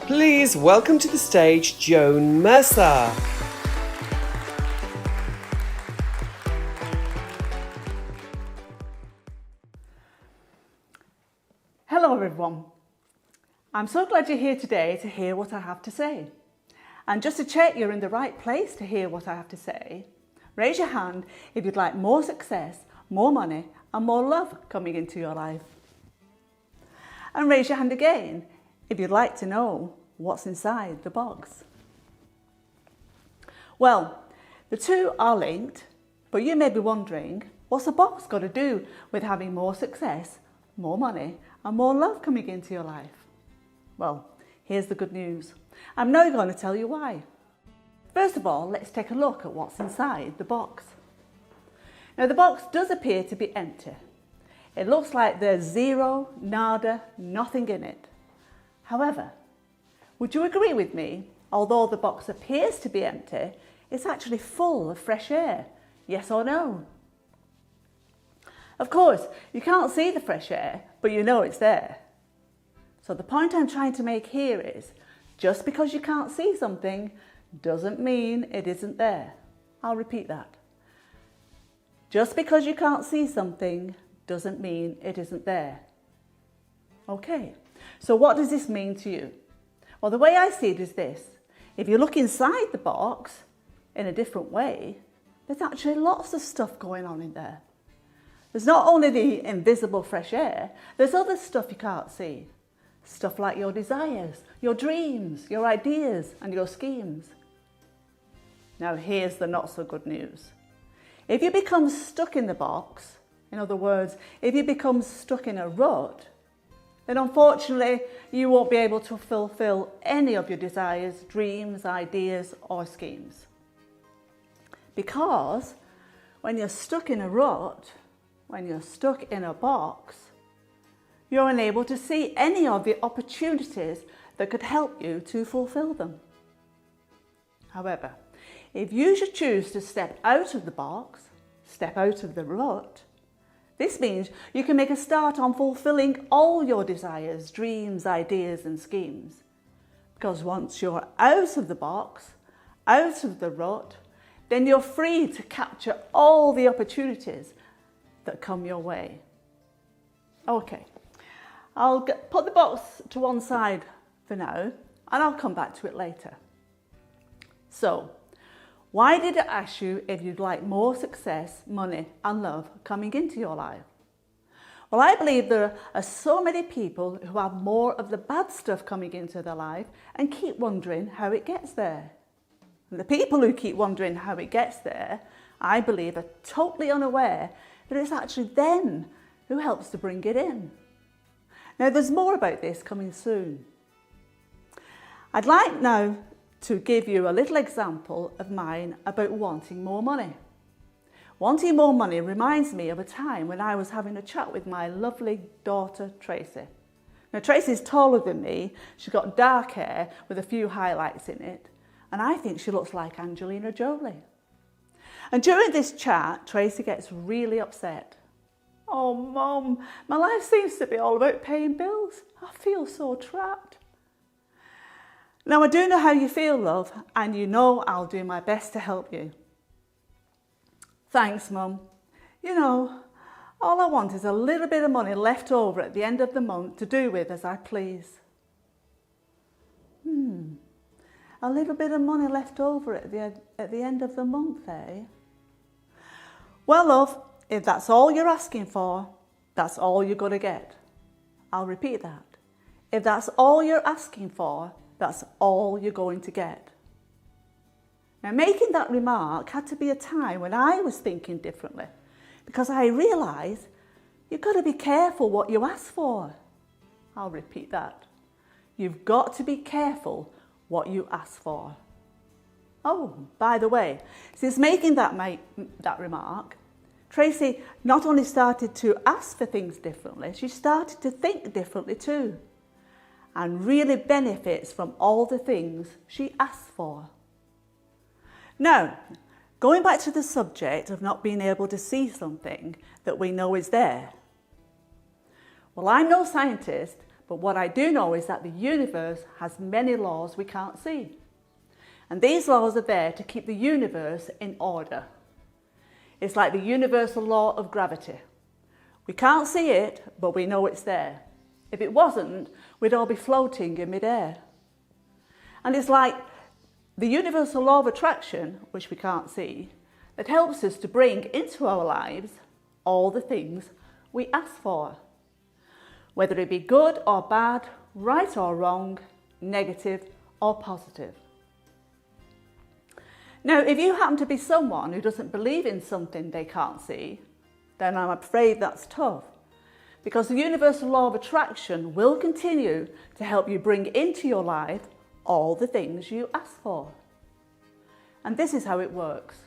Please welcome to the stage Joan Mercer. Hello everyone. I'm so glad you're here today to hear what I have to say. And just to check you're in the right place to hear what I have to say, raise your hand if you'd like more success, more money and more love coming into your life. And raise your hand again if you'd like to know what's inside the box. Well, the two are linked, but you may be wondering, what's a box got to do with having more success, more money and more love coming into your life? Well, here's the good news. I'm now going to tell you why. First of all, let's take a look at what's inside the box. Now, the box does appear to be empty. It looks like there's zero, nada, nothing in it. However, would you agree with me, although the box appears to be empty, it's actually full of fresh air? Yes or no? Of course, you can't see the fresh air, but you know it's there. So the point I'm trying to make here is, just because you can't see something doesn't mean it isn't there. I'll repeat that. Just because you can't see something doesn't mean it isn't there. Okay, so what does this mean to you? Well, the way I see it is this. If you look inside the box in a different way, there's actually lots of stuff going on in there. There's not only the invisible fresh air, there's other stuff you can't see. Stuff like your desires, your dreams, your ideas and your schemes. Now here's the not so good news. If you become stuck in the box, in other words, if you become stuck in a rut, then unfortunately you won't be able to fulfill any of your desires, dreams, ideas or schemes. Because when you're stuck in a rut, when you're stuck in a box, you're unable to see any of the opportunities that could help you to fulfill them. However, if you should choose to step out of the box, step out of the rut, this means you can make a start on fulfilling all your desires, dreams, ideas and schemes. Because once you're out of the box, out of the rut, then you're free to capture all the opportunities that come your way. Okay, I'll put the box to one side for now and I'll come back to it later. So, why did I ask you if you'd like more success, money and love coming into your life? Well, I believe there are so many people who have more of the bad stuff coming into their life and keep wondering how it gets there. And the people who keep wondering how it gets there, I believe, are totally unaware that it's actually them who helps to bring it in. Now, there's more about this coming soon. I'd like now to give you a little example of mine about wanting more money. Wanting more money reminds me of a time when I was having a chat with my lovely daughter, Tracy. Now, Tracy's taller than me. She's got dark hair with a few highlights in it. And I think she looks like Angelina Jolie. And during this chat, Tracy gets really upset. Oh, Mum, my life seems to be all about paying bills. I feel so trapped. Now, I do know how you feel, love, and you know I'll do my best to help you. Thanks, Mum. You know, all I want is a little bit of money left over at the end of the month to do with as I please. A little bit of money left over at the end of the month, eh? Well, love, if that's all you're asking for, that's all you're going to get. I'll repeat that. If that's all you're asking for, that's all you're going to get. Now, making that remark had to be a time when I was thinking differently, because I realised you've got to be careful what you ask for. I'll repeat that. You've got to be careful what you ask for. Oh, by the way, since making that remark, Tracy not only started to ask for things differently, she started to think differently too, and really benefits from all the things she asks for. Now, going back to the subject of not being able to see something that we know is there. Well, I'm no scientist, But what I do know is that the universe has many laws we can't see. And these laws are there to keep the universe in order. It's like the universal law of gravity. We can't see it, but we know it's there. If it wasn't, we'd all be floating in midair. And it's like the universal law of attraction, which we can't see, that helps us to bring into our lives all the things we ask for. Whether it be good or bad, right or wrong, negative or positive. Now, if you happen to be someone who doesn't believe in something they can't see, then I'm afraid that's tough, because the universal law of attraction will continue to help you bring into your life all the things you ask for. And this is how it works.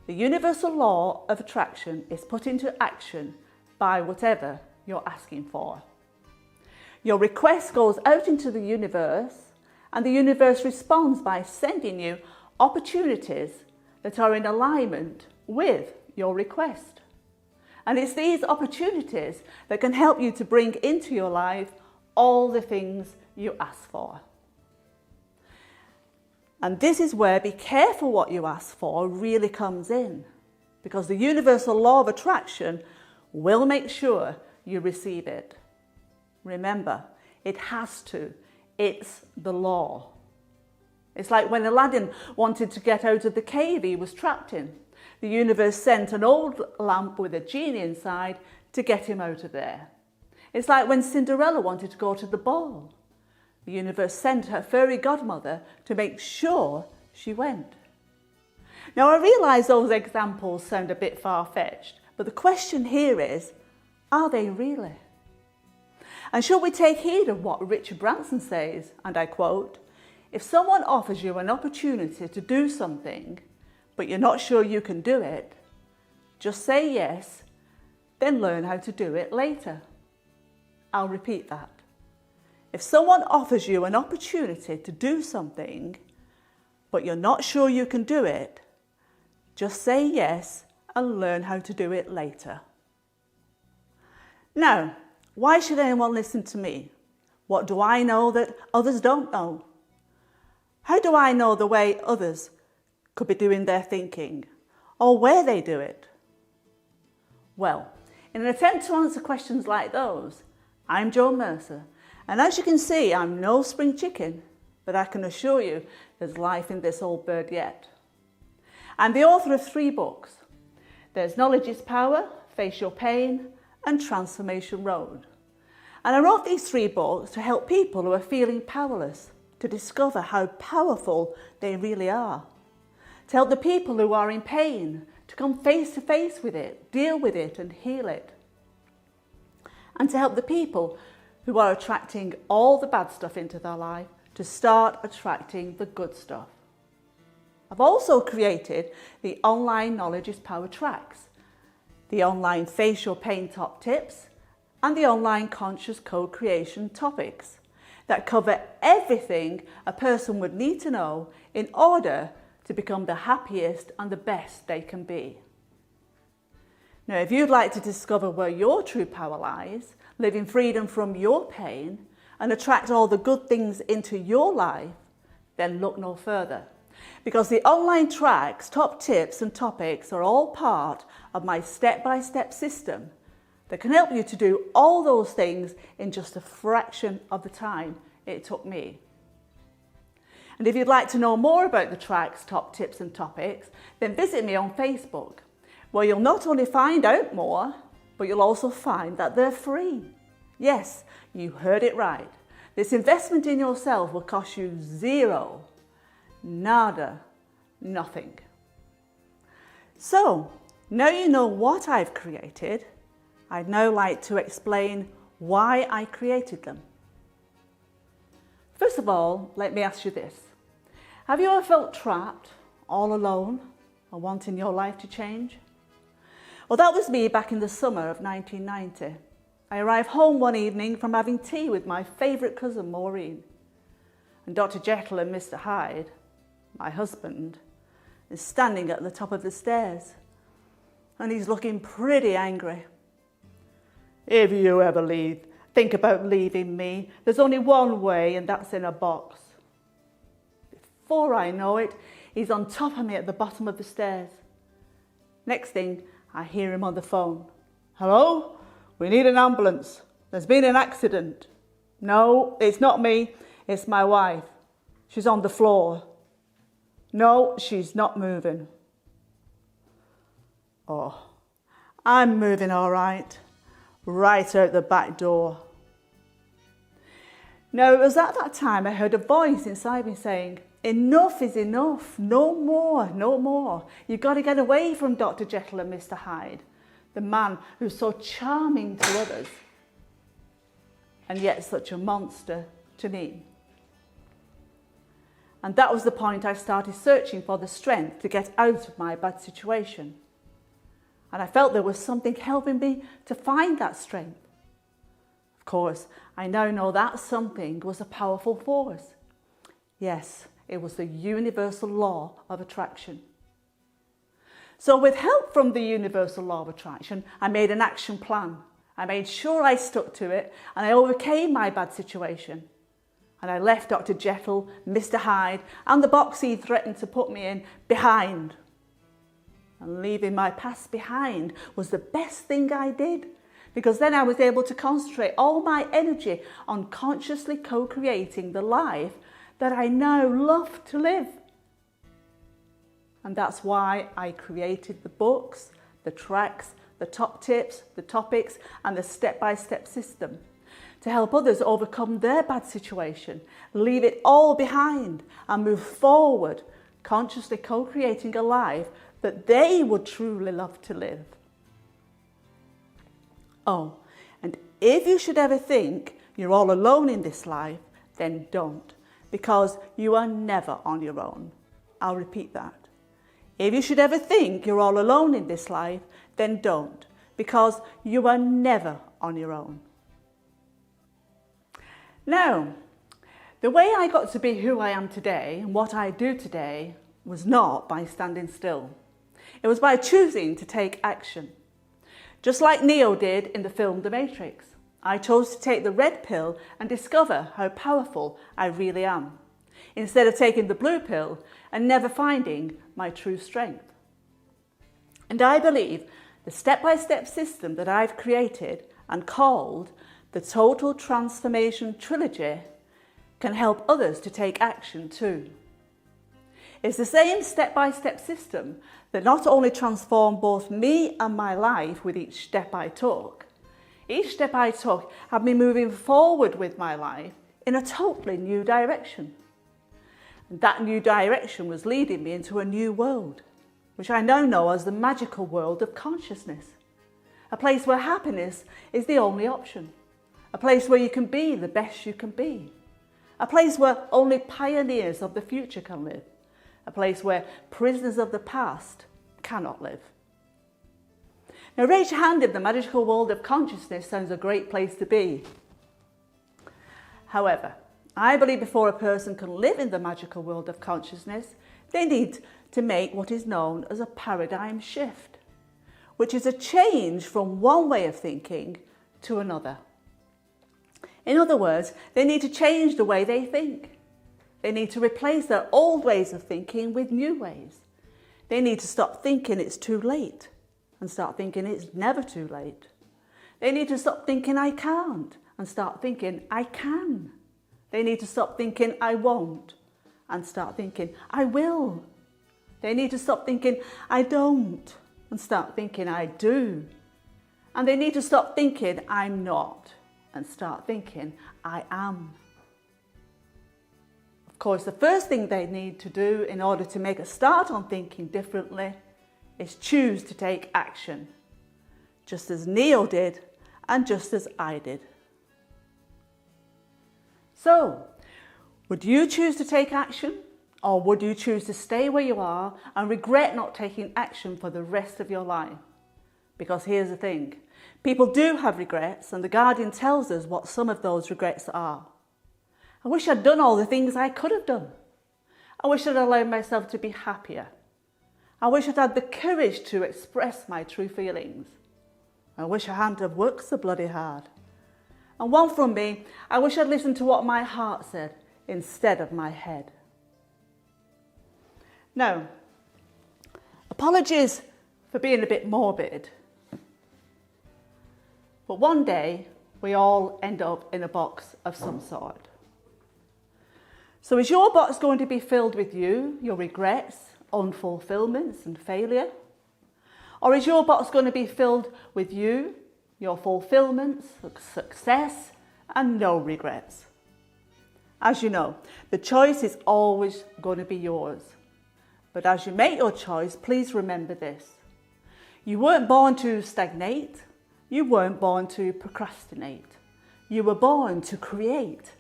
The universal law of attraction is put into action by whatever you're asking for. Your request goes out into the universe, and the universe responds by sending you opportunities that are in alignment with your request. And it's these opportunities that can help you to bring into your life all the things you ask for. And this is where be careful what you ask for really comes in, because the universal law of attraction will make sure you receive it. Remember, it has to. It's the law. It's like when Aladdin wanted to get out of the cave he was trapped in. The universe sent an old lamp with a genie inside to get him out of there. It's like when Cinderella wanted to go to the ball. The universe sent her fairy godmother to make sure she went. Now, I realise those examples sound a bit far-fetched, but the question here is, are they really? And should we take heed of what Richard Branson says, and I quote, "If someone offers you an opportunity to do something, but you're not sure you can do it, just say yes, then learn how to do it later." I'll repeat that. If someone offers you an opportunity to do something, but you're not sure you can do it, just say yes and learn how to do it later. Now, why should anyone listen to me? What do I know that others don't know? How do I know the way others could be doing their thinking, or where they do it? Well, in an attempt to answer questions like those, I'm Joan Mercer, and as you can see, I'm no spring chicken, but I can assure you there's life in this old bird yet. I'm the author of 3 books. There's Knowledge is Power, Face Your Pain, and Transformation Road. And I wrote these 3 books to help people who are feeling powerless to discover how powerful they really are. To help the people who are in pain to come face to face with it, deal with it and heal it. And to help the people who are attracting all the bad stuff into their life to start attracting the good stuff. I've also created the online Knowledge is Power tracks, the online Face Your Pain top tips, and the online Conscious Co-Creation topics that cover everything a person would need to know in order to become the happiest and the best they can be. Now, if you'd like to discover where your true power lies, live in freedom from your pain, and attract all the good things into your life, then look no further. Because the online tracks, top tips and topics are all part of my step-by-step system that can help you to do all those things in just a fraction of the time it took me. And if you'd like to know more about the tracks, top tips and topics, then visit me on Facebook, where you'll not only find out more, but you'll also find that they're free. Yes, you heard it right. This investment in yourself will cost you zero, nada, nothing. So, now you know what I've created, I'd now like to explain why I created them. First of all, let me ask you this. Have you ever felt trapped, all alone, or wanting your life to change? Well, that was me back in the summer of 1990. I arrived home one evening from having tea with my favourite cousin, Maureen. And Dr. Jekyll and Mr. Hyde, my husband, is standing at the top of the stairs. And he's looking pretty angry. "If you ever leave think about leaving me. There's only one way, and that's in a box. Before I know it, he's on top of me at the bottom of the stairs. Next thing, I hear him on the phone. Hello? We need an ambulance. There's been an accident. No, it's not me. It's my wife. She's on the floor. No, she's not moving. Oh, I'm moving all right. Right out the back door. Now, it was at that time I heard a voice inside me saying, enough is enough. No more, no more. You've got to get away from Dr. Jekyll and Mr. Hyde, the man who's so charming to others and yet such a monster to me. And that was the point I started searching for the strength to get out of my bad situation. And I felt there was something helping me to find that strength. Of course, I now know that something was a powerful force. Yes, it was the universal law of attraction. So with help from the universal law of attraction, I made an action plan. I made sure I stuck to it and I overcame my bad situation. And I left Dr. Jekyll, Mr. Hyde and the box he threatened to put me in behind. And leaving my past behind was the best thing I did, because then I was able to concentrate all my energy on consciously co-creating the life that I now love to live. And that's why I created the books, the tracks, the top tips, the topics, and the step-by-step system to help others overcome their bad situation, leave it all behind and move forward, consciously co-creating a life that they would truly love to live. Oh, and if you should ever think you're all alone in this life, then don't, because you are never on your own. I'll repeat that. If you should ever think you're all alone in this life, then don't, because you are never on your own. Now, the way I got to be who I am today and what I do today was not by standing still. It was by choosing to take action. Just like Neo did in the film The Matrix, I chose to take the red pill and discover how powerful I really am, instead of taking the blue pill and never finding my true strength. And I believe the step-by-step system that I've created and called the Total Transformation Trilogy can help others to take action too. It's the same step-by-step system that not only transformed both me and my life with each step I took. Each step I took had me moving forward with my life in a totally new direction. And that new direction was leading me into a new world, which I now know as the magical world of consciousness. A place where happiness is the only option. A place where you can be the best you can be. A place where only pioneers of the future can live. A place where prisoners of the past cannot live. Now, raise your hand if the magical world of consciousness sounds a great place to be. However, I believe before a person can live in the magical world of consciousness, they need to make what is known as a paradigm shift, which is a change from one way of thinking to another. In other words, they need to change the way they think. They need to replace their old ways of thinking with new ways. They need to stop thinking it's too late and start thinking it's never too late. They need to stop thinking I can't and start thinking I can. They need to stop thinking I won't and start thinking I will. They need to stop thinking I don't and start thinking I do. And they need to stop thinking I'm not and start thinking I am. Of course, the first thing they need to do in order to make a start on thinking differently is choose to take action, just as Neo did and just as I did. So, would you choose to take action, or would you choose to stay where you are and regret not taking action for the rest of your life? Because here's the thing, people do have regrets, and the Guardian tells us what some of those regrets are. I wish I'd done all the things I could have done. I wish I'd allowed myself to be happier. I wish I'd had the courage to express my true feelings. I wish I hadn't have worked so bloody hard. And one from me, I wish I'd listened to what my heart said instead of my head. Now, apologies for being a bit morbid, but one day we all end up in a box of some sort. So is your box going to be filled with you, your regrets, unfulfillments and failure? Or is your box going to be filled with you, your fulfillments, success and no regrets? As you know, the choice is always going to be yours. But as you make your choice, please remember this. You weren't born to stagnate. You weren't born to procrastinate. You were born to create.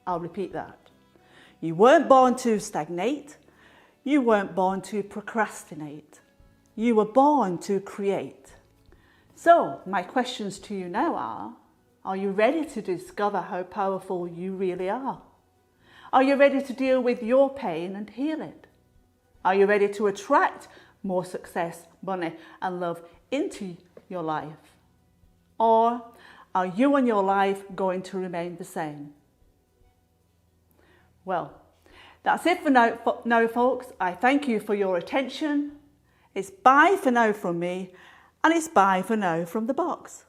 I'll repeat that. You weren't born to stagnate. You weren't born to procrastinate. You were born to create. So, my questions to you now are you ready to discover how powerful you really are? Are you ready to deal with your pain and heal it? Are you ready to attract more success, money and love into your life? Or are you and your life going to remain the same? Well, that's it for now, folks. I thank you for your attention. It's bye for now from me, and it's bye for now from the box.